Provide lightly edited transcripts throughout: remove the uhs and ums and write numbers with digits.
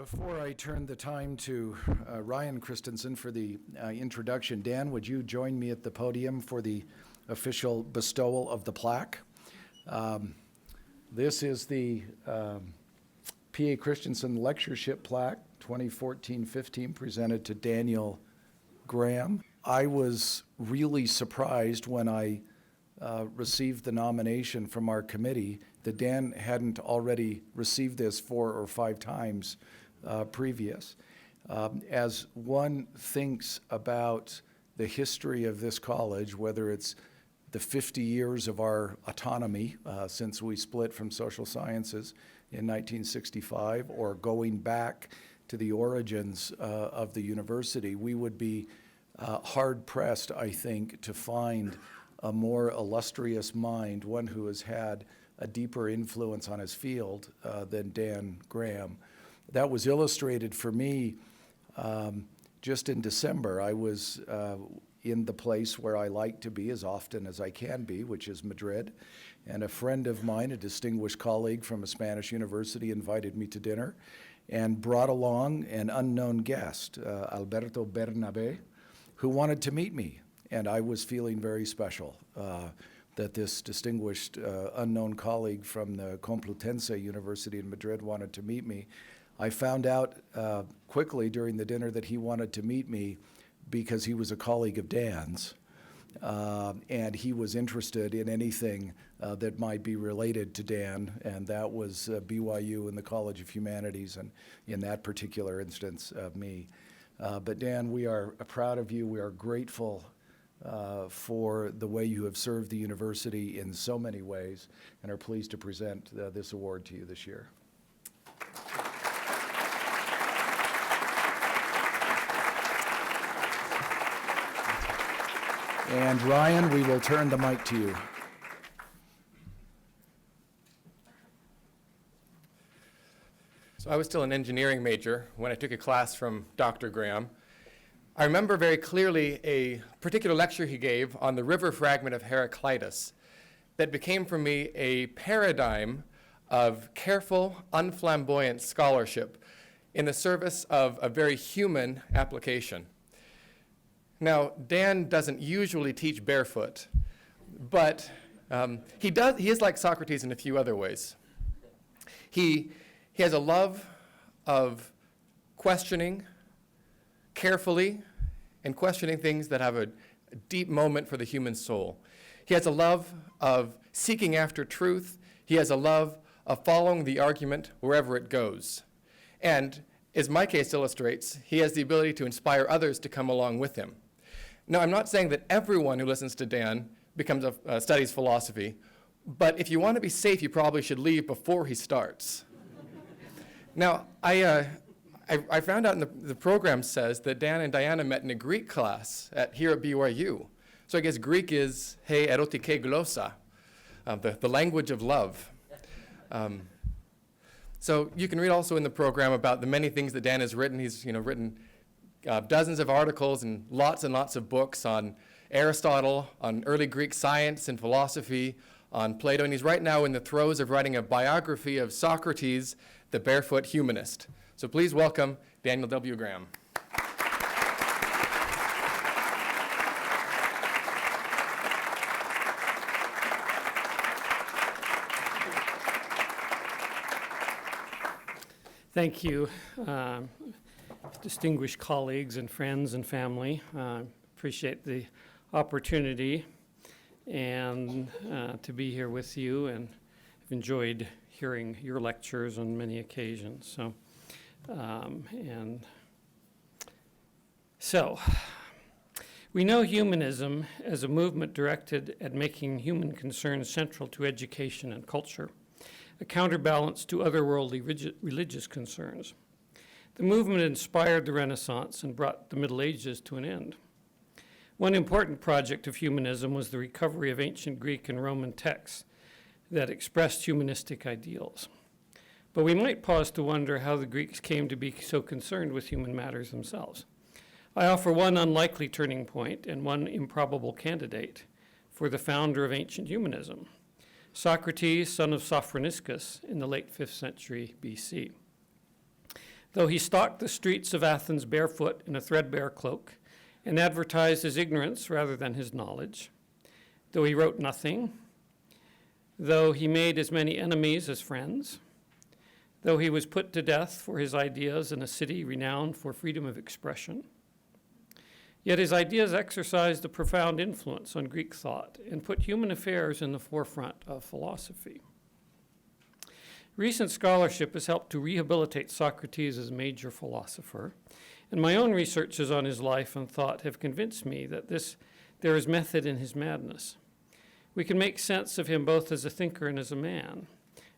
Before I turn the time to Ryan Christensen for the introduction, Dan, would you join me at the podium for the official bestowal of the plaque? This is the P.A. Christensen Lectureship plaque, 2014-15, presented to Daniel Graham. I was really surprised when I received the nomination from our committee that Dan hadn't already received this 4 or 5 times previous. As one thinks about the history of this college, whether it's the 50 years of our autonomy since we split from social sciences in 1965, or going back to the origins of the university, we would be hard-pressed, I think, to find a more illustrious mind, one who has had a deeper influence on his field than Dan Graham. That was illustrated for me just in December. I was in the place where I like to be as often as I can be, which is Madrid. And a friend of mine, a distinguished colleague from a Spanish university, invited me to dinner and brought along an unknown guest, Alberto Bernabe, who wanted to meet me. And I was feeling very special that this distinguished unknown colleague from the Complutense University in Madrid wanted to meet me. I found out quickly during the dinner that he wanted to meet me because he was a colleague of Dan's, and he was interested in anything that might be related to Dan, and that was BYU and the College of Humanities, and in that particular instance, me. But Dan, we are proud of you. We are grateful for the way you have served the university in so many ways, and are pleased to present this award to you this year. And Ryan, we will turn the mic to you. So I was still an engineering major when I took a class from Dr. Graham. I remember very clearly a particular lecture he gave on the river fragment of Heraclitus that became for me a paradigm of careful, unflamboyant scholarship in the service of a very human application. Now, Dan doesn't usually teach barefoot, but he is like Socrates in a few other ways. He has a love of questioning carefully and questioning things that have a deep moment for the human soul. He has a love of seeking after truth. He has a love of following the argument wherever it goes. And as my case illustrates, he has the ability to inspire others to come along with him. Now, I'm not saying that everyone who listens to Dan studies philosophy, but if you want to be safe, you probably should leave before he starts. Now, I found out in the program says that Dan and Diana met in a Greek class here at BYU. So I guess Greek is he erotike glossa, the language of love. So you can read also in the program about the many things that Dan has written. He's written dozens of articles and lots of books on Aristotle, on early Greek science and philosophy, on Plato, and he's right now in the throes of writing a biography of Socrates, the Barefoot Humanist. So please welcome Daniel W. Graham. Thank you, distinguished colleagues and friends and family. Appreciate the opportunity and to be here with you, and I've enjoyed hearing your lectures on many occasions. So we know humanism as a movement directed at making human concerns central to education and culture, a counterbalance to otherworldly religious concerns. The movement inspired the Renaissance and brought the Middle Ages to an end. One important project of humanism was the recovery of ancient Greek and Roman texts that expressed humanistic ideals. But we might pause to wonder how the Greeks came to be so concerned with human matters themselves. I offer one unlikely turning point and one improbable candidate for the founder of ancient humanism, Socrates, son of Sophroniscus, in the late 5th century BC. Though he stalked the streets of Athens barefoot in a threadbare cloak and advertised his ignorance rather than his knowledge, though he wrote nothing, though he made as many enemies as friends, though he was put to death for his ideas in a city renowned for freedom of expression, yet his ideas exercised a profound influence on Greek thought and put human affairs in the forefront of philosophy. Recent scholarship has helped to rehabilitate Socrates as a major philosopher, and my own researches on his life and thought have convinced me that there is method in his madness. We can make sense of him both as a thinker and as a man,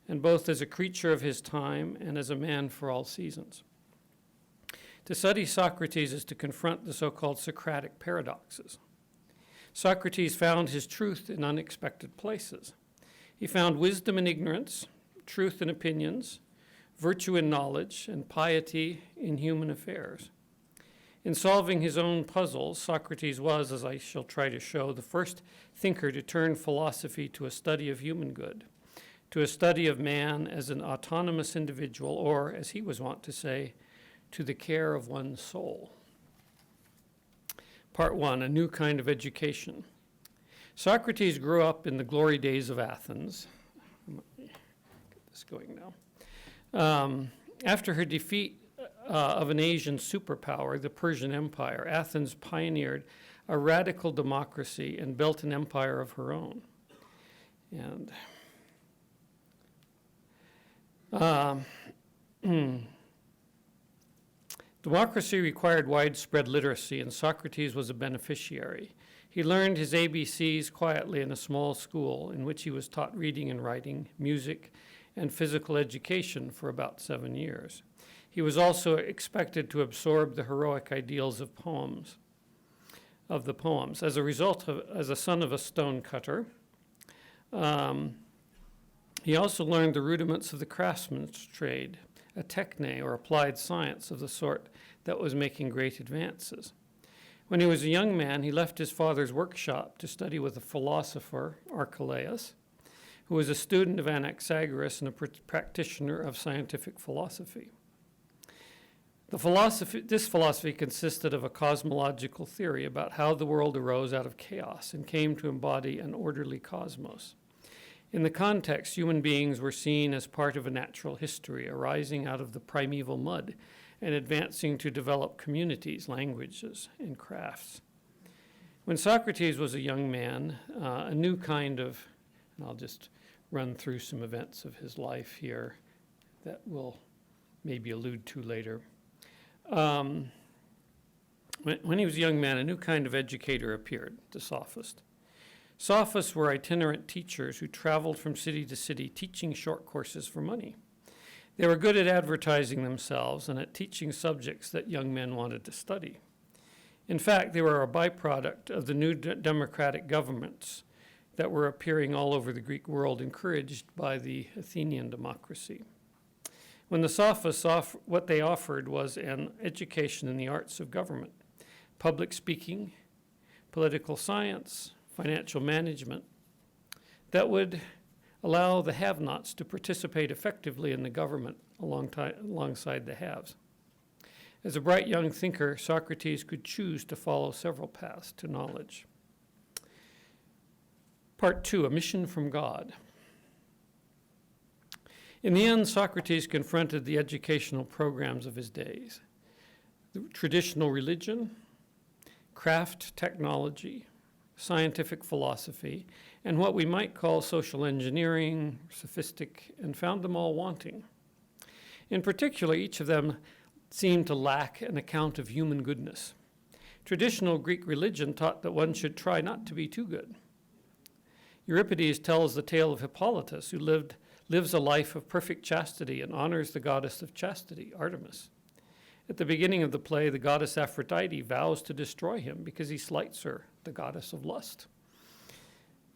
and both as a creature of his time and as a man for all seasons. To study Socrates is to confront the so-called Socratic paradoxes. Socrates found his truth in unexpected places. He found wisdom in ignorance, truth in opinions, virtue in knowledge, and piety in human affairs. In solving his own puzzles, Socrates was, as I shall try to show, the first thinker to turn philosophy to a study of human good, to a study of man as an autonomous individual, or, as he was wont to say, to the care of one's soul. Part 1, a new kind of education. Socrates grew up in the glory days of Athens. Get this going now. After her defeat of an Asian superpower, the Persian Empire, Athens pioneered a radical democracy and built an empire of her own. And democracy required widespread literacy, and Socrates was a beneficiary. He learned his ABCs quietly in a small school in which he was taught reading and writing, music, and physical education for about 7 years. He was also expected to absorb the heroic ideals of the poems. As a son of a stonecutter, he also learned the rudiments of the craftsman's trade, a techne, or applied science of the sort that was making great advances. When he was a young man, he left his father's workshop to study with a philosopher, Archelaus, who was a student of Anaxagoras and a practitioner of scientific philosophy. This philosophy consisted of a cosmological theory about how the world arose out of chaos and came to embody an orderly cosmos. In the context, human beings were seen as part of a natural history arising out of the primeval mud and advancing to develop communities, languages, and crafts. When Socrates was a young man, a new kind of, and I'll just run through some events of his life here that we'll maybe allude to later. When he was a young man, a new kind of educator appeared, the sophist. Sophists were itinerant teachers who traveled from city to city teaching short courses for money. They were good at advertising themselves and at teaching subjects that young men wanted to study. In fact, they were a byproduct of the new democratic governments that were appearing all over the Greek world, encouraged by the Athenian democracy. When the sophists, what they offered was an education in the arts of government, public speaking, political science, financial management, that would allow the have-nots to participate effectively in the government alongside the haves. As a bright young thinker, Socrates could choose to follow several paths to knowledge. Part 2, a mission from God. In the end, Socrates confronted the educational programs of his days, the traditional religion, craft technology, scientific philosophy, and what we might call social engineering, sophistic, and found them all wanting. In particular, each of them seemed to lack an account of human goodness. Traditional Greek religion taught that one should try not to be too good. Euripides tells the tale of Hippolytus, who lives a life of perfect chastity and honors the goddess of chastity, Artemis. At the beginning of the play, the goddess Aphrodite vows to destroy him because he slights her, the goddess of lust.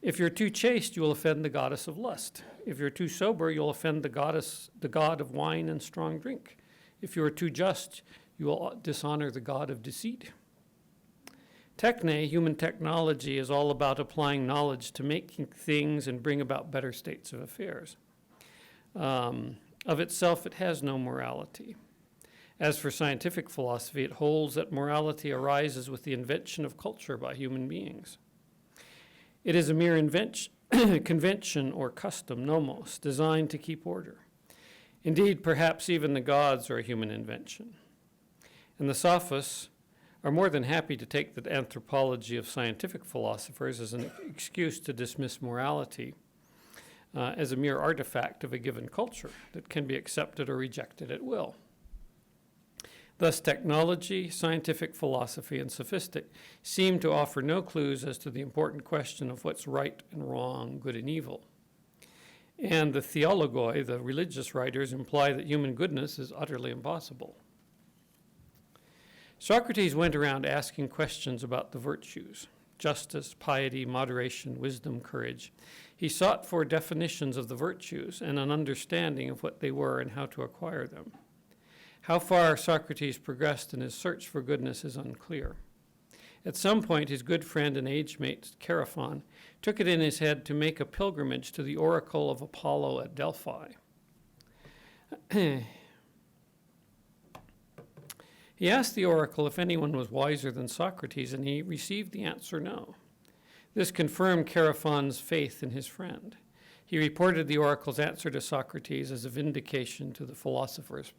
If you're too chaste, you will offend the goddess of lust. If you're too sober, you'll offend the god of wine and strong drink. If you are too just, you will dishonor the god of deceit. Techne, human technology, is all about applying knowledge to make things and bring about better states of affairs. Of itself, it has no morality. As for scientific philosophy, it holds that morality arises with the invention of culture by human beings. It is a mere convention or custom, nomos, designed to keep order. Indeed, perhaps even the gods are a human invention. And the sophists are more than happy to take the anthropology of scientific philosophers as an excuse to dismiss morality as a mere artifact of a given culture that can be accepted or rejected at will. Thus, technology, scientific philosophy, and sophistic seem to offer no clues as to the important question of what's right and wrong, good and evil. And the theologoi, the religious writers, imply that human goodness is utterly impossible. Socrates went around asking questions about the virtues: justice, piety, moderation, wisdom, courage. He sought for definitions of the virtues and an understanding of what they were and how to acquire them. How far Socrates progressed in his search for goodness is unclear. At some point, his good friend and age-mate Chaerephon took it in his head to make a pilgrimage to the oracle of Apollo at Delphi. He asked the oracle if anyone was wiser than Socrates, and he received the answer no. This confirmed Chaerephon's faith in his friend. He reported the oracle's answer to Socrates as a vindication to the philosopher's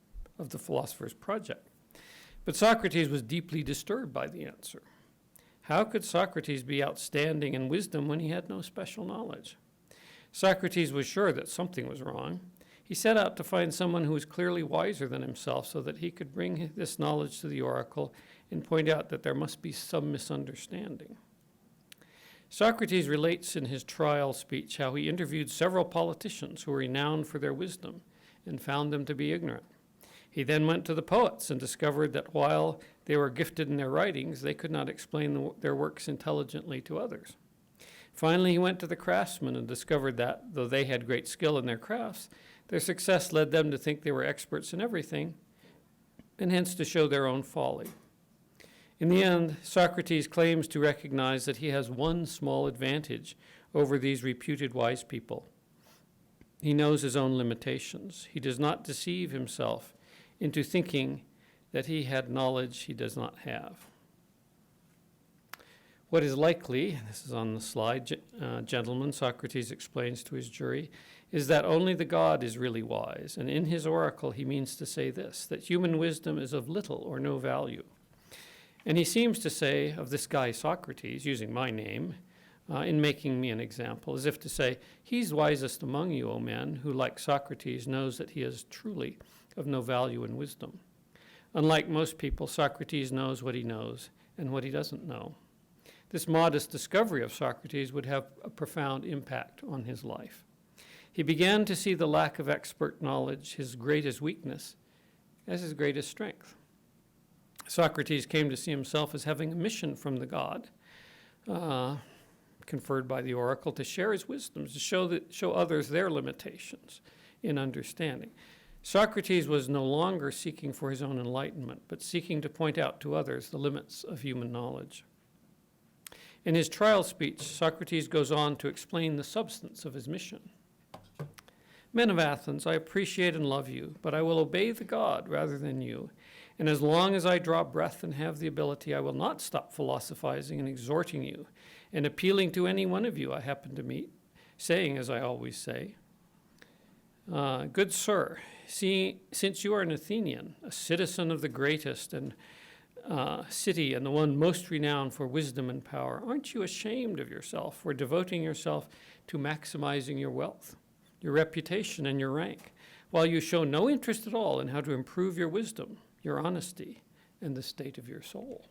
project. But Socrates was deeply disturbed by the answer. How could Socrates be outstanding in wisdom when he had no special knowledge? Socrates was sure that something was wrong. He set out to find someone who was clearly wiser than himself so that he could bring this knowledge to the oracle and point out that there must be some misunderstanding. Socrates relates in his trial speech how he interviewed several politicians who were renowned for their wisdom and found them to be ignorant. He then went to the poets and discovered that while they were gifted in their writings, they could not explain their works intelligently to others. Finally, he went to the craftsmen and discovered that, though they had great skill in their crafts, their success led them to think they were experts in everything, and hence to show their own folly. In the end, Socrates claims to recognize that he has one small advantage over these reputed wise people. He knows his own limitations. He does not deceive himself into thinking that he had knowledge he does not have. What is likely, this is on the slide, gentlemen, Socrates explains to his jury, is that only the god is really wise, and in his oracle he means to say this, that human wisdom is of little or no value. And he seems to say of this guy Socrates, using my name, in making me an example, as if to say, he's wisest among you, O men, who like Socrates knows that he is truly of no value in wisdom. Unlike most people, Socrates knows what he knows and what he doesn't know. This modest discovery of Socrates would have a profound impact on his life. He began to see the lack of expert knowledge, his greatest weakness, as his greatest strength. Socrates came to see himself as having a mission from the god, conferred by the oracle, to share his wisdom, to show others their limitations in understanding. Socrates was no longer seeking for his own enlightenment, but seeking to point out to others the limits of human knowledge. In his trial speech, Socrates goes on to explain the substance of his mission. Men of Athens, I appreciate and love you, but I will obey the god rather than you. And as long as I draw breath and have the ability, I will not stop philosophizing and exhorting you and appealing to any one of you I happen to meet, saying, as I always say, good sir, since you are an Athenian, a citizen of the greatest and city and the one most renowned for wisdom and power, aren't you ashamed of yourself for devoting yourself to maximizing your wealth, your reputation, and your rank, while you show no interest at all in how to improve your wisdom, your honesty, and the state of your soul?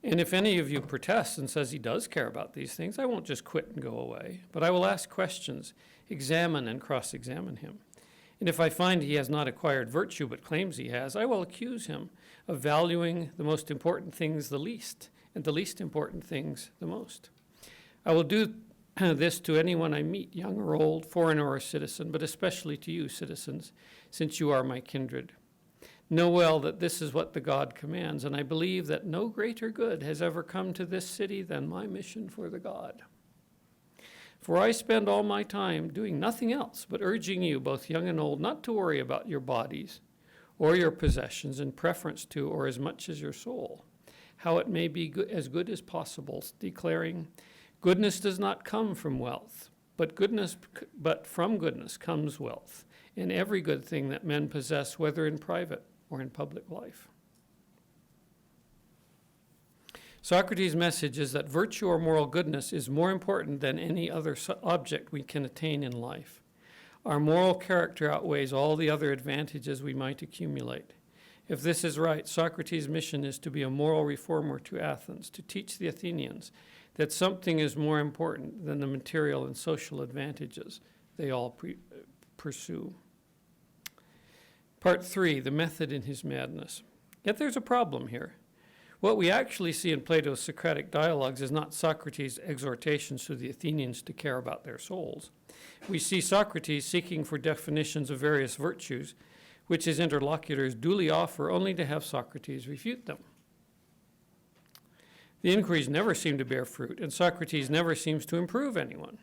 And if any of you protests and says he does care about these things, I won't just quit and go away, but I will ask questions, examine and cross-examine him. And if I find he has not acquired virtue but claims he has, I will accuse him of valuing the most important things the least, and the least important things the most. I will do this to anyone I meet, young or old, foreigner or citizen, but especially to you, citizens, since you are my kindred. Know well that this is what the god commands, and I believe that no greater good has ever come to this city than my mission for the god. For I spend all my time doing nothing else but urging you, both young and old, not to worry about your bodies or your possessions in preference to or as much as your soul, how it may be as good as possible, declaring, goodness does not come from wealth, but from goodness comes wealth, and every good thing that men possess, whether in private or in public life. Socrates' message is that virtue or moral goodness is more important than any other object we can attain in life. Our moral character outweighs all the other advantages we might accumulate. If this is right, Socrates' mission is to be a moral reformer to Athens, to teach the Athenians that something is more important than the material and social advantages they all pursue. Part 3, the method in his madness. Yet there's a problem here. What we actually see in Plato's Socratic dialogues is not Socrates' exhortations to the Athenians to care about their souls. We see Socrates seeking for definitions of various virtues, which his interlocutors duly offer only to have Socrates refute them. The inquiries never seem to bear fruit, and Socrates never seems to improve anyone.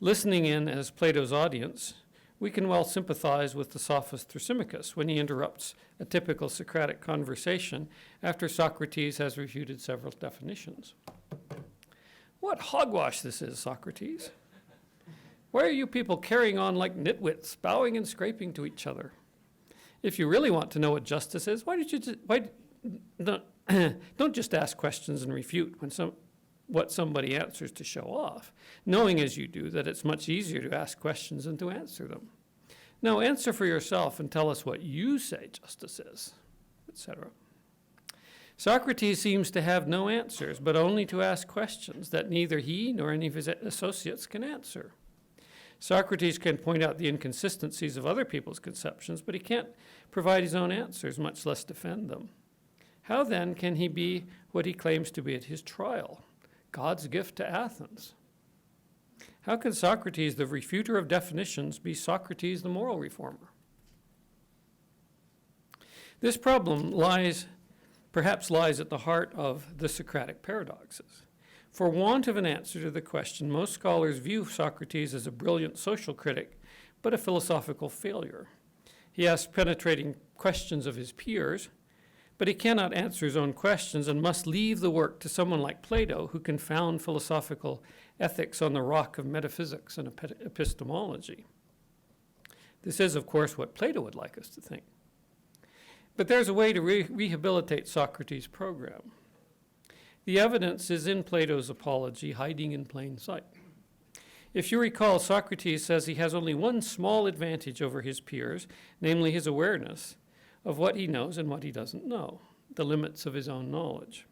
Listening in as Plato's audience, we can well sympathize with the sophist Thrasymachus when he interrupts a typical Socratic conversation after Socrates has refuted several definitions. What hogwash this is, Socrates. Why are you people carrying on like nitwits, bowing and scraping to each other? If you really want to know what justice is, don't just ask questions and refute what somebody answers to show off, knowing as you do that it's much easier to ask questions than to answer them. No, answer for yourself and tell us what you say justice is, etc. Socrates seems to have no answers, but only to ask questions that neither he nor any of his associates can answer. Socrates can point out the inconsistencies of other people's conceptions, but he can't provide his own answers, much less defend them. How then can he be what he claims to be at his trial, God's gift to Athens? How can Socrates, the refuter of definitions, be Socrates, the moral reformer? This problem perhaps lies at the heart of the Socratic paradoxes. For want of an answer to the question, most scholars view Socrates as a brilliant social critic, but a philosophical failure. He asks penetrating questions of his peers, but he cannot answer his own questions and must leave the work to someone like Plato, who can found philosophical ethics on the rock of metaphysics and epistemology. This is, of course, what Plato would like us to think. But there's a way to rehabilitate Socrates' program. The evidence is in Plato's Apology, hiding in plain sight. If you recall, Socrates says he has only one small advantage over his peers, namely his awareness of what he knows and what he doesn't know, the limits of his own knowledge.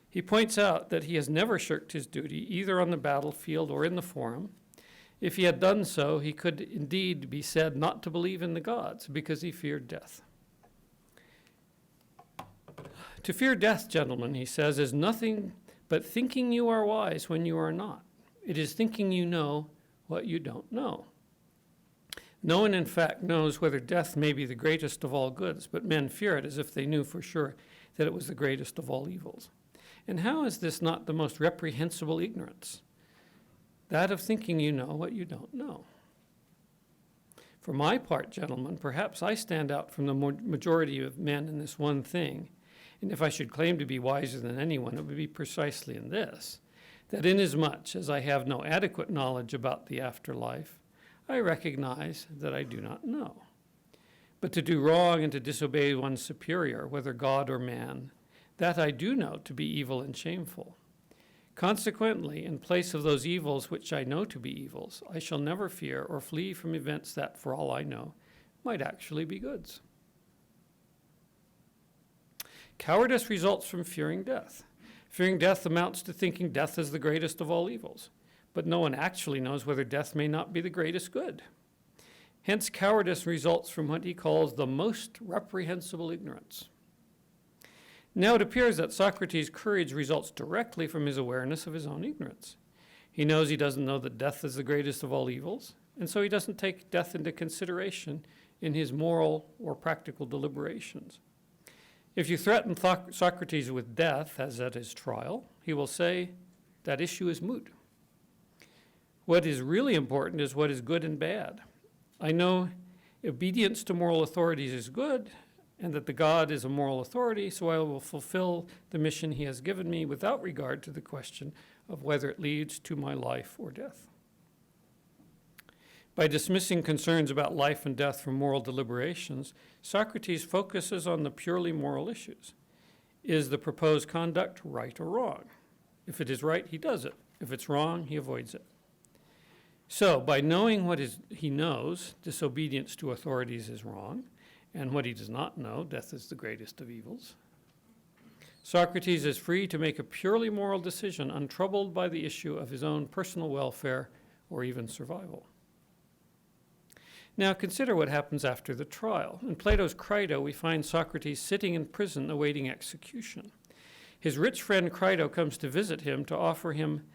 He points out that he has never shirked his duty, either on the battlefield or in the forum. If he had done so, he could indeed be said not to believe in the gods, because he feared death. To fear death, gentlemen, he says, is nothing but thinking you are wise when you are not. It is thinking you know what you don't know. No one, in fact, knows whether death may be the greatest of all goods, but men fear it as if they knew for sure that it was the greatest of all evils. And how is this not the most reprehensible ignorance? That of thinking you know what you don't know. For my part, gentlemen, perhaps I stand out from the majority of men in this one thing, and if I should claim to be wiser than anyone, it would be precisely in this, that inasmuch as I have no adequate knowledge about the afterlife, I recognize that I do not know. But to do wrong and to disobey one's superior, whether God or man, that I do know to be evil and shameful. Consequently, in place of those evils which I know to be evils, I shall never fear or flee from events that, for all I know, might actually be goods. Cowardice results from fearing death. Fearing death amounts to thinking death is the greatest of all evils, but no one actually knows whether death may not be the greatest good. Hence, cowardice results from what he calls the most reprehensible ignorance. Now it appears that Socrates' courage results directly from his awareness of his own ignorance. He knows he doesn't know that death is the greatest of all evils, and so he doesn't take death into consideration in his moral or practical deliberations. If you threaten Socrates with death, as at his trial, he will say that issue is moot. What is really important is what is good and bad. I know obedience to moral authorities is good, and that the God is a moral authority, so I will fulfill the mission he has given me without regard to the question of whether it leads to my life or death. By dismissing concerns about life and death from moral deliberations, Socrates focuses on the purely moral issues. Is the proposed conduct right or wrong? If it is right, he does it. If it's wrong, he avoids it. So, by knowing what he knows, disobedience to authorities is wrong, and what he does not know, death is the greatest of evils, Socrates is free to make a purely moral decision, untroubled by the issue of his own personal welfare or even survival. Now consider what happens after the trial. In Plato's Crito, we find Socrates sitting in prison awaiting execution. His rich friend Crito comes to visit him to offer him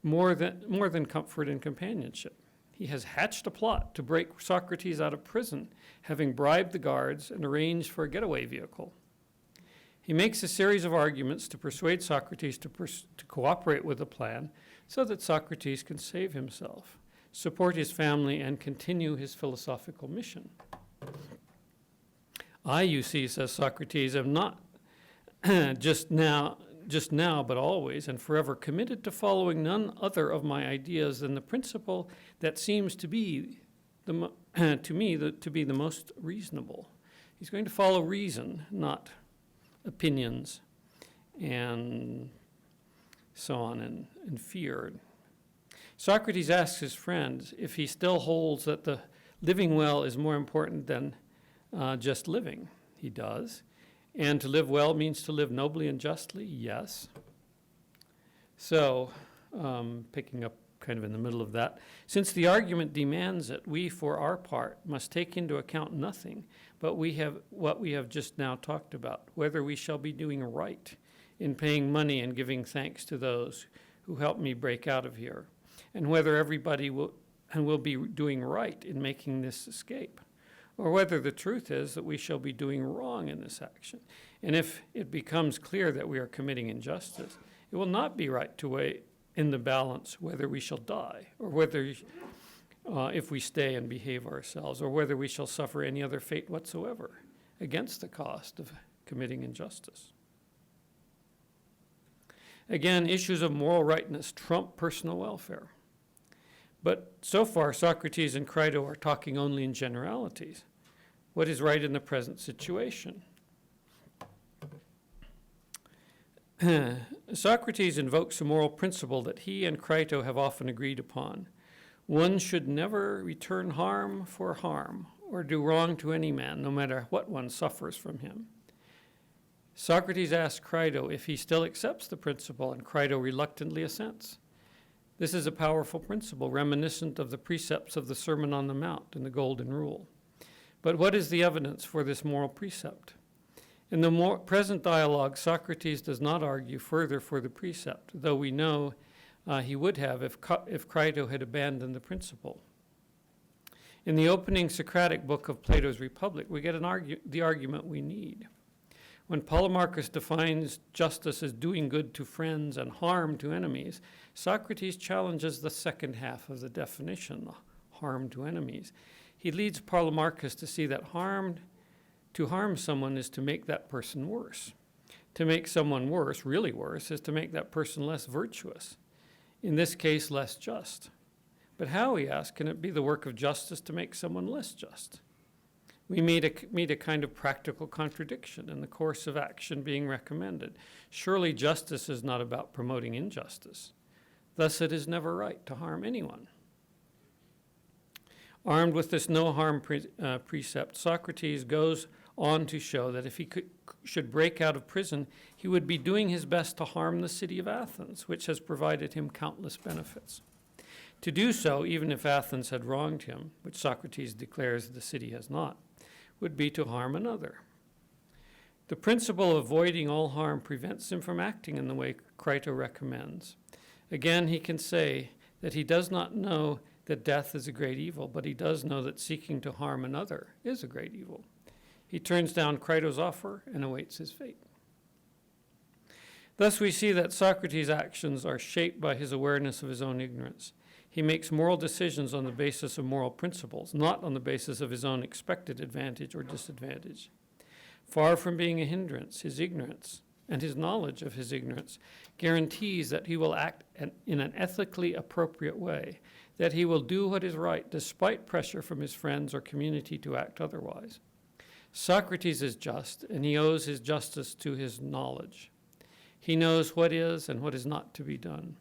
more than comfort and companionship. He has hatched a plot to break Socrates out of prison, having bribed the guards and arranged for a getaway vehicle. He makes a series of arguments to persuade Socrates to cooperate with the plan so that Socrates can save himself, support his family, and continue his philosophical mission. I, you see, says Socrates, am not just now, but always and forever committed to following none other of my ideas than the principle that seems to be to me to be the most reasonable. He's going to follow reason, not opinions and so on, and fear. Socrates asks his friend if he still holds that the living well is more important than just living. He does. And to live well means to live nobly and justly? Yes. So, picking up kind of in the middle of that, since the argument demands it, we, for our part, must take into account nothing but what we have just now talked about, whether we shall be doing right in paying money and giving thanks to those who helped me break out of here, and whether everybody will be doing right in making this escape, or whether the truth is that we shall be doing wrong in this action. And if it becomes clear that we are committing injustice, it will not be right to weigh in the balance whether we shall die, or whether if we stay and behave ourselves, or whether we shall suffer any other fate whatsoever against the cost of committing injustice. Again, issues of moral rightness trump personal welfare. But so far, Socrates and Crito are talking only in generalities. What is right in the present situation? Socrates invokes a moral principle that he and Crito have often agreed upon. One should never return harm for harm or do wrong to any man, no matter what one suffers from him. Socrates asks Crito if he still accepts the principle, and Crito reluctantly assents. This is a powerful principle, reminiscent of the precepts of the Sermon on the Mount and the Golden Rule. But what is the evidence for this moral precept? In the present dialogue, Socrates does not argue further for the precept, though we know he would have if Crito had abandoned the principle. In the opening Socratic book of Plato's Republic, we get the argument we need. When Polemarchus defines justice as doing good to friends and harm to enemies, Socrates challenges the second half of the definition, harm to enemies. He leads Polemarchus to see that to harm someone is to make that person worse. To make someone worse, really worse, is to make that person less virtuous. In this case, less just. But how, he asks, can it be the work of justice to make someone less just? We meet a kind of practical contradiction in the course of action being recommended. Surely justice is not about promoting injustice. Thus, it is never right to harm anyone. Armed with this no-harm precept, Socrates goes on to show that if he should break out of prison, he would be doing his best to harm the city of Athens, which has provided him countless benefits. To do so, even if Athens had wronged him, which Socrates declares the city has not, would be to harm another. The principle of avoiding all harm prevents him from acting in the way Crito recommends. Again, he can say that he does not know that death is a great evil, but he does know that seeking to harm another is a great evil. He turns down Crito's offer and awaits his fate. Thus we see that Socrates' actions are shaped by his awareness of his own ignorance. He makes moral decisions on the basis of moral principles, not on the basis of his own expected advantage or disadvantage. Far from being a hindrance, his ignorance and his knowledge of his ignorance guarantees that he will act in an ethically appropriate way, that he will do what is right despite pressure from his friends or community to act otherwise. Socrates is just, and he owes his justice to his knowledge. He knows what is and what is not to be done.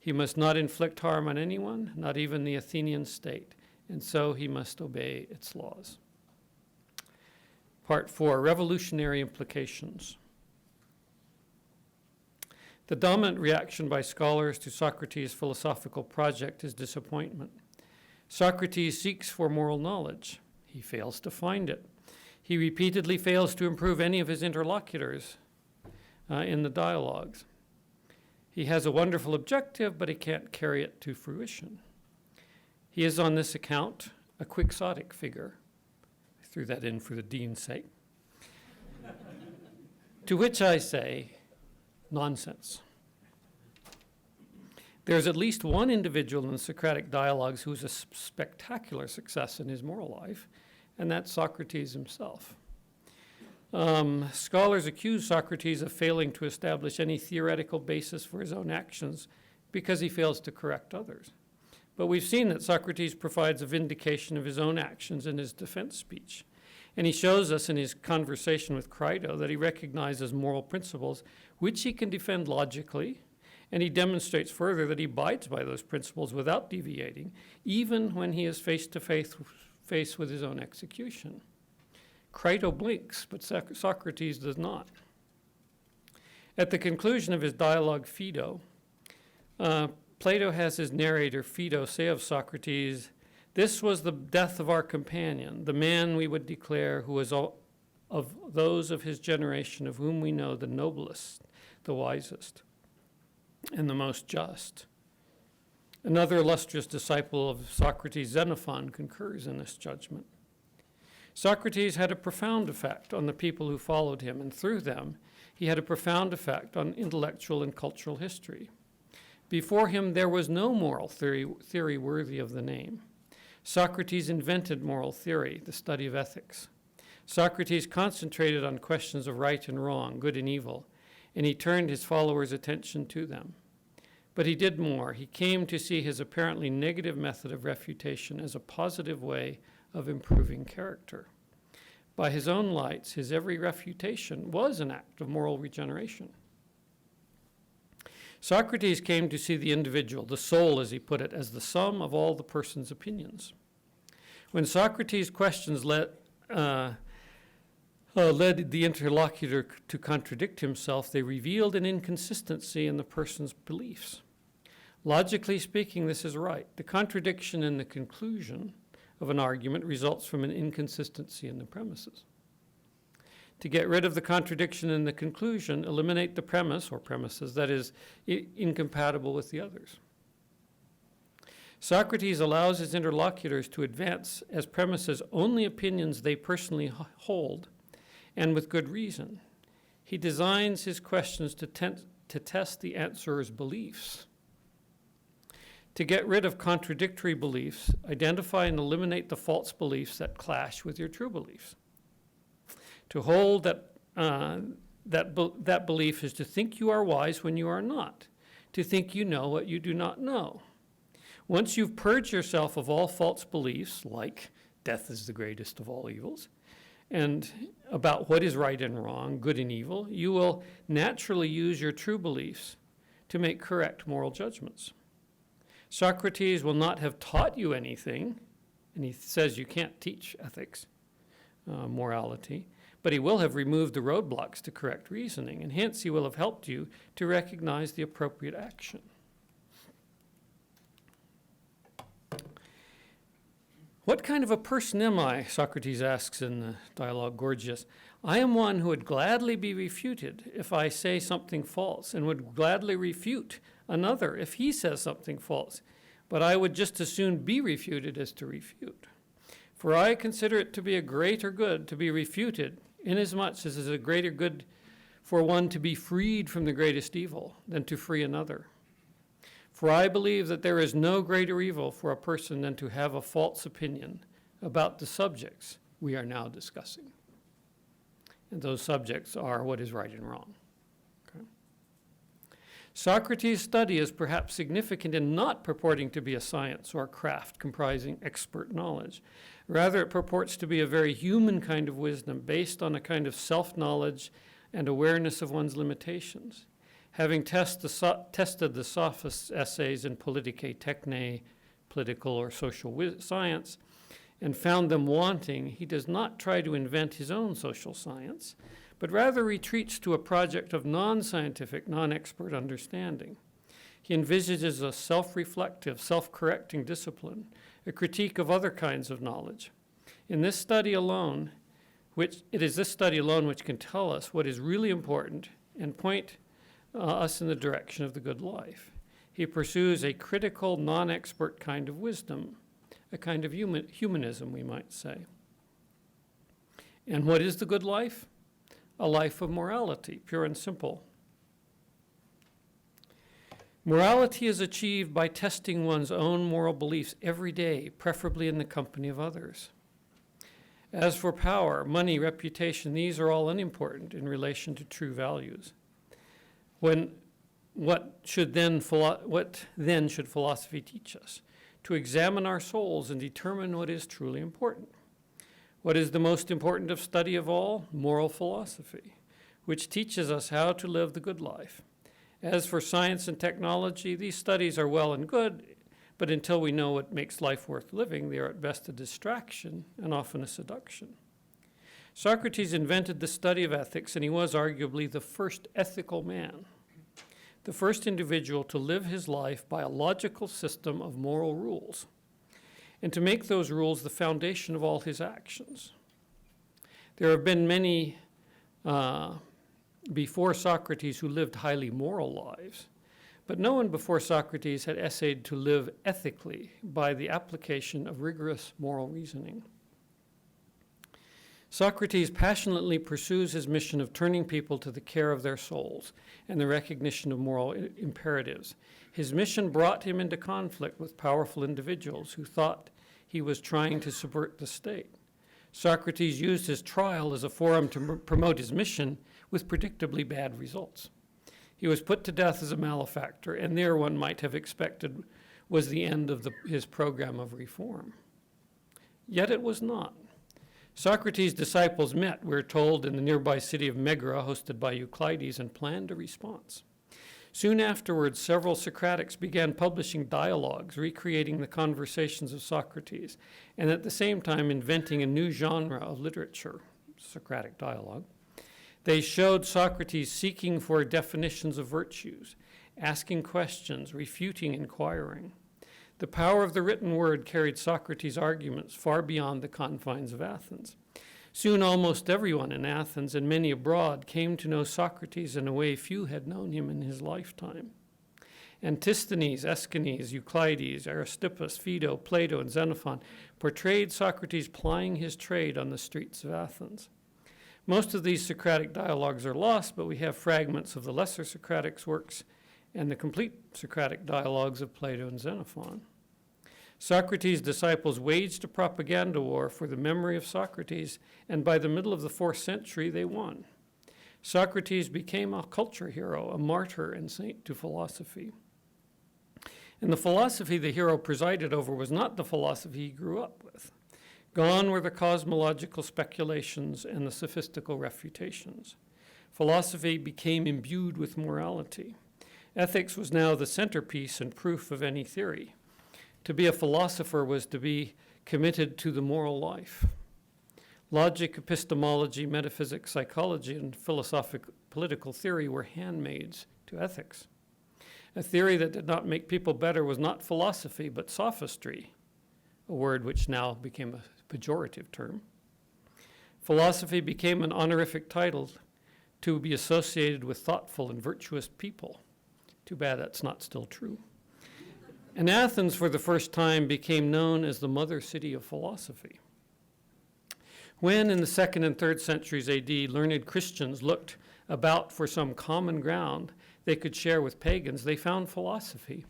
He must not inflict harm on anyone, not even the Athenian state, and so he must obey its laws. Part 4, revolutionary implications. The dominant reaction by scholars to Socrates' philosophical project is disappointment. Socrates seeks for moral knowledge. He fails to find it. He repeatedly fails to improve any of his interlocutors in the dialogues. He has a wonderful objective, but he can't carry it to fruition. He is on this account a quixotic figure. I threw that in for the dean's sake. To which I say, nonsense. There's at least one individual in the Socratic dialogues who is a spectacular success in his moral life, and that's Socrates himself. Scholars accuse Socrates of failing to establish any theoretical basis for his own actions because he fails to correct others. But we've seen that Socrates provides a vindication of his own actions in his defense speech. And he shows us in his conversation with Crito that he recognizes moral principles which he can defend logically, and he demonstrates further that he abides by those principles without deviating, even when he is face to face with his own execution. Crito blinks, but Socrates does not. At the conclusion of his dialogue Phaedo, Plato has his narrator Phaedo say of Socrates, "This was the death of our companion, the man we would declare who was of those of his generation of whom we know the noblest, the wisest, and the most just." Another illustrious disciple of Socrates, Xenophon, concurs in this judgment. Socrates had a profound effect on the people who followed him, and through them, he had a profound effect on intellectual and cultural history. Before him, there was no moral theory worthy of the name. Socrates invented moral theory, the study of ethics. Socrates concentrated on questions of right and wrong, good and evil, and he turned his followers' attention to them. But he did more. He came to see his apparently negative method of refutation as a positive way of improving character. By his own lights, his every refutation was an act of moral regeneration. Socrates came to see the individual, the soul as he put it, as the sum of all the person's opinions. When Socrates' questions led the interlocutor to contradict himself, they revealed an inconsistency in the person's beliefs. Logically speaking, this is right. The contradiction in the conclusion of an argument results from an inconsistency in the premises. To get rid of the contradiction in the conclusion, eliminate the premise or premises that is incompatible with the others. Socrates allows his interlocutors to advance as premises only opinions they personally hold, and with good reason. He designs his questions to test the answerer's beliefs. To get rid of contradictory beliefs, identify and eliminate the false beliefs that clash with your true beliefs. To hold that belief is to think you are wise when you are not, to think you know what you do not know. Once you've purged yourself of all false beliefs, like death is the greatest of all evils, and about what is right and wrong, good and evil, you will naturally use your true beliefs to make correct moral judgments. Socrates will not have taught you anything, and he says you can't teach ethics, morality, but he will have removed the roadblocks to correct reasoning, and hence he will have helped you to recognize the appropriate action. What kind of a person am I? Socrates asks in the dialogue Gorgias. I am one who would gladly be refuted if I say something false, and would gladly refute another if he says something false. But I would just as soon be refuted as to refute. For I consider it to be a greater good to be refuted, inasmuch as it is a greater good for one to be freed from the greatest evil than to free another. For I believe that there is no greater evil for a person than to have a false opinion about the subjects we are now discussing. And those subjects are what is right and wrong. Okay. Socrates' study is perhaps significant in not purporting to be a science or a craft comprising expert knowledge. Rather, it purports to be a very human kind of wisdom based on a kind of self-knowledge and awareness of one's limitations. Having tested the sophist's essays in Politicae Technae, political or social science, and found them wanting, he does not try to invent his own social science, but rather retreats to a project of non-scientific, non-expert understanding. He envisages a self-reflective, self-correcting discipline, a critique of other kinds of knowledge. In this study alone, it is this study alone which can tell us what is really important and point us in the direction of the good life. He pursues a critical, non-expert kind of wisdom, a kind of humanism, we might say. And what is the good life? A life of morality, pure and simple. Morality is achieved by testing one's own moral beliefs every day, preferably in the company of others. As for power, money, reputation, these are all unimportant in relation to true values. What then should philosophy teach us? To examine our souls and determine what is truly important. What is the most important of study of all? Moral philosophy, which teaches us how to live the good life. As for science and technology, these studies are well and good, but until we know what makes life worth living, they are at best a distraction and often a seduction. Socrates invented the study of ethics, and he was arguably the first ethical man, the first individual to live his life by a logical system of moral rules, and to make those rules the foundation of all his actions. There have been many before Socrates who lived highly moral lives, but no one before Socrates had essayed to live ethically by the application of rigorous moral reasoning. Socrates passionately pursues his mission of turning people to the care of their souls and the recognition of moral imperatives. His mission brought him into conflict with powerful individuals who thought he was trying to subvert the state. Socrates used his trial as a forum to promote his mission with predictably bad results. He was put to death as a malefactor, and there one might have expected was the end of his program of reform. Yet it was not. Socrates' disciples met, we're told, in the nearby city of Megara, hosted by Euclides, and planned a response. Soon afterwards, several Socratics began publishing dialogues, recreating the conversations of Socrates, and at the same time inventing a new genre of literature, Socratic dialogue. They showed Socrates seeking for definitions of virtues, asking questions, refuting, inquiring. The power of the written word carried Socrates' arguments far beyond the confines of Athens. Soon almost everyone in Athens and many abroad came to know Socrates in a way few had known him in his lifetime. Antisthenes, Aeschines, Euclides, Aristippus, Phaedo, Plato, and Xenophon portrayed Socrates plying his trade on the streets of Athens. Most of these Socratic dialogues are lost, but we have fragments of the lesser Socratic works and the complete Socratic dialogues of Plato and Xenophon. Socrates' disciples waged a propaganda war for the memory of Socrates, and by the middle of the 4th century, they won. Socrates became a culture hero, a martyr and saint to philosophy. And the philosophy the hero presided over was not the philosophy he grew up with. Gone were the cosmological speculations and the sophistical refutations. Philosophy became imbued with morality. Ethics was now the centerpiece and proof of any theory. To be a philosopher was to be committed to the moral life. Logic, epistemology, metaphysics, psychology, and philosophic political theory were handmaids to ethics. A theory that did not make people better was not philosophy, but sophistry, a word which now became a pejorative term. Philosophy became an honorific title to be associated with thoughtful and virtuous people. Too bad that's not still true. And Athens, for the first time, became known as the mother city of philosophy. When, in the 2nd and 3rd centuries AD, learned Christians looked about for some common ground they could share with pagans, they found philosophy.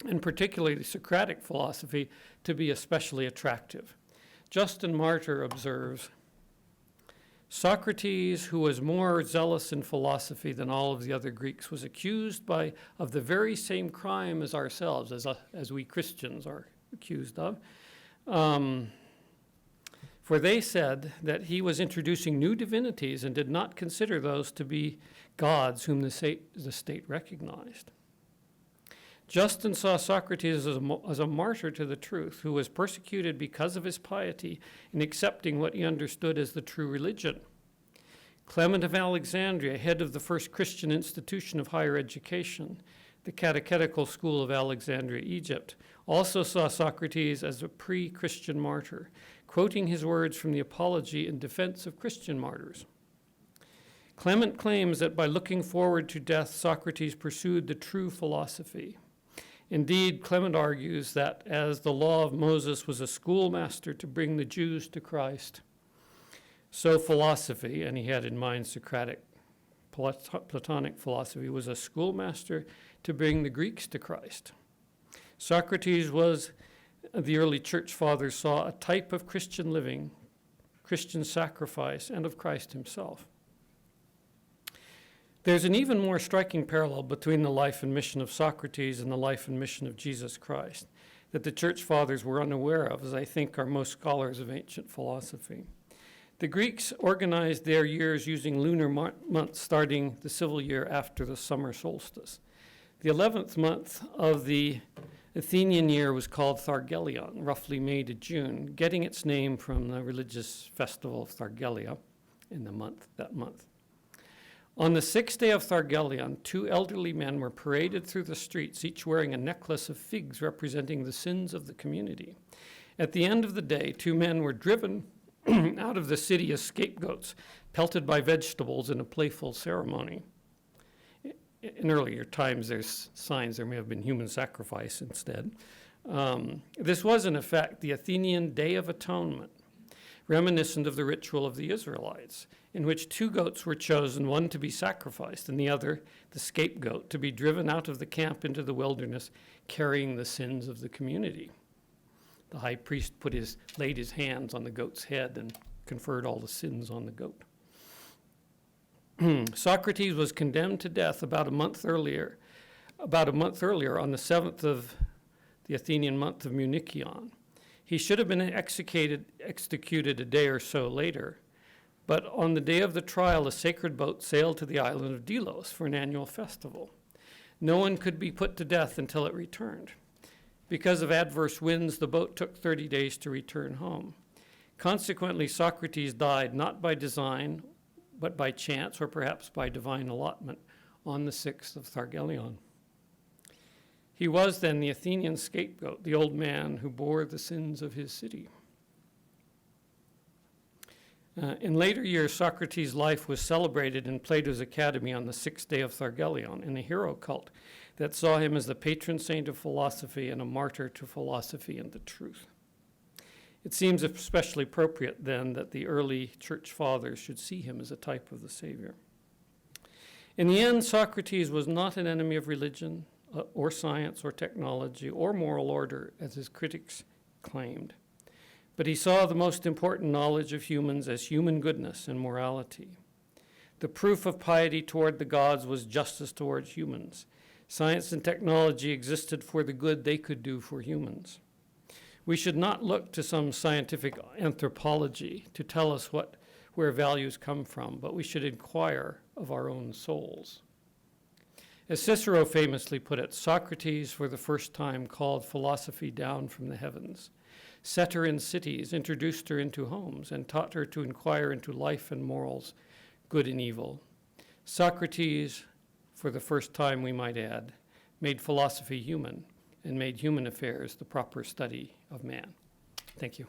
and particularly Socratic philosophy, to be especially attractive. Justin Martyr observes, Socrates, who was more zealous in philosophy than all of the other Greeks, was accused of the very same crime as ourselves, as we Christians are accused of. For they said that he was introducing new divinities and did not consider those to be gods whom the state recognized. Justin saw Socrates as a martyr to the truth, who was persecuted because of his piety in accepting what he understood as the true religion. Clement of Alexandria, head of the first Christian institution of higher education, the Catechetical School of Alexandria, Egypt, also saw Socrates as a pre-Christian martyr, quoting his words from the Apology in defense of Christian martyrs. Clement claims that by looking forward to death, Socrates pursued the true philosophy. Indeed, Clement argues that as the law of Moses was a schoolmaster to bring the Jews to Christ, so philosophy, and he had in mind Socratic Platonic philosophy, was a schoolmaster to bring the Greeks to Christ. Socrates was, the early church fathers saw, a type of Christian living, Christian sacrifice, and of Christ himself. There's an even more striking parallel between the life and mission of Socrates and the life and mission of Jesus Christ that the church fathers were unaware of, as I think are most scholars of ancient philosophy. The Greeks organized their years using lunar months starting the civil year after the summer solstice. The 11th month of the Athenian year was called Thargelion, roughly May to June, getting its name from the religious festival of Thargelia in that month. On the 6th day of Thargelion, 2 elderly men were paraded through the streets, each wearing a necklace of figs representing the sins of the community. At the end of the day, 2 men were driven out of the city as scapegoats, pelted by vegetables in a playful ceremony. In earlier times, there's signs there may have been human sacrifice instead. This was, in effect, the Athenian Day of Atonement, reminiscent of the ritual of the Israelites, in which 2 goats were chosen, one to be sacrificed and the other, the scapegoat, to be driven out of the camp into the wilderness, carrying the sins of the community. The high priest laid his hands on the goat's head and conferred all the sins on the goat. Socrates was condemned to death about a month earlier on the 7th of the Athenian month of Munichion. He should have been executed a day or so later, but on the day of the trial, a sacred boat sailed to the island of Delos for an annual festival. No one could be put to death until it returned. Because of adverse winds, the boat took 30 days to return home. Consequently, Socrates died not by design, but by chance, or perhaps by divine allotment, on the 6th of Thargelion. He was then the Athenian scapegoat, the old man who bore the sins of his city. In later years, Socrates' life was celebrated in Plato's Academy on the 6th day of Thargelion in a hero cult that saw him as the patron saint of philosophy and a martyr to philosophy and the truth. It seems especially appropriate then that the early church fathers should see him as a type of the Savior. In the end, Socrates was not an enemy of religion or science or technology or moral order, as his critics claimed. But he saw the most important knowledge of humans as human goodness and morality. The proof of piety toward the gods was justice towards humans. Science and technology existed for the good they could do for humans. We should not look to some scientific anthropology to tell us where values come from, but we should inquire of our own souls. As Cicero famously put it, Socrates for the first time called philosophy down from the heavens, set her in cities, introduced her into homes, and taught her to inquire into life and morals, good and evil. Socrates, for the first time we might add, made philosophy human and made human affairs the proper study of man. Thank you.